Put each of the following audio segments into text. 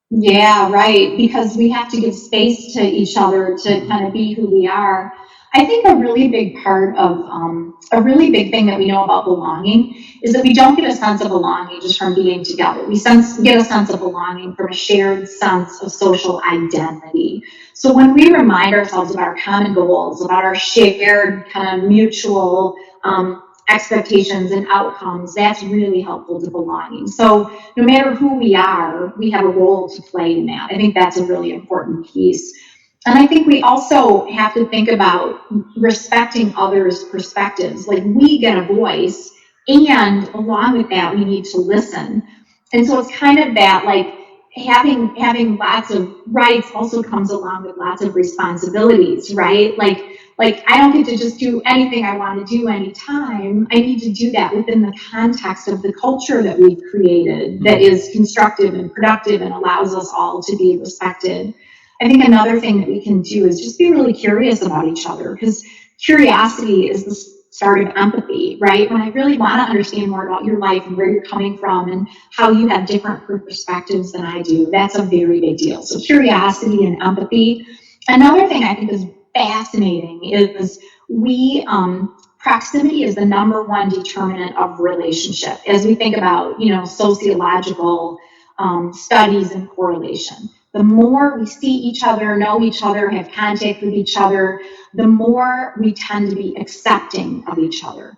Yeah, right. Because we have to give space to each other to kind of be who we are. I think a really big part of a really big thing that we know about belonging is that we don't get a sense of belonging just from being together. Get a sense of belonging from a shared sense of social identity. So when we remind ourselves of our common goals, about our shared kind of mutual expectations and outcomes, that's really helpful to belonging. So no matter who we are, we have a role to play in that. I think that's a really important piece. And I think we also have to think about respecting others' perspectives. Like, we get a voice, and along with that, we need to listen. And so it's kind of that, like, having lots of rights also comes along with lots of responsibilities, right? Like I don't get to just do anything I want to do anytime. I need to do that within the context of the culture that we've created that is constructive and productive and allows us all to be respected. I think another thing that we can do is just be really curious about each other, because curiosity is the start of empathy, right? When I really want to understand more about your life and where you're coming from and how you have different perspectives than I do, that's a very big deal. So curiosity and empathy. Another thing I think is fascinating is proximity is the number one determinant of relationship as we think about, sociological studies and correlation. The more we see each other, know each other, have contact with each other, the more we tend to be accepting of each other.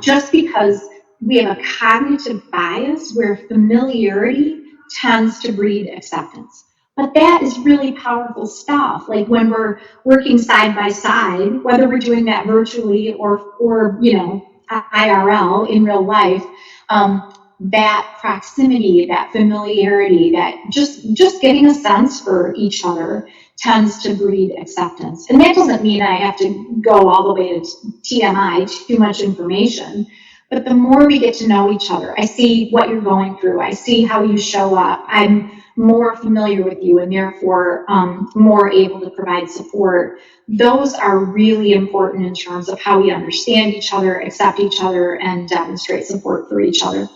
Just because we have a cognitive bias where familiarity tends to breed acceptance. But that is really powerful stuff. Like, when we're working side by side, whether we're doing that virtually or IRL in real life, that proximity, that familiarity, that just getting a sense for each other tends to breed acceptance. And that doesn't mean I have to go all the way to TMI, too much information. But the more we get to know each other, I see what you're going through, I see how you show up, I'm more familiar with you, and therefore more able to provide support. Those are really important in terms of how we understand each other, accept each other, and demonstrate support for each other.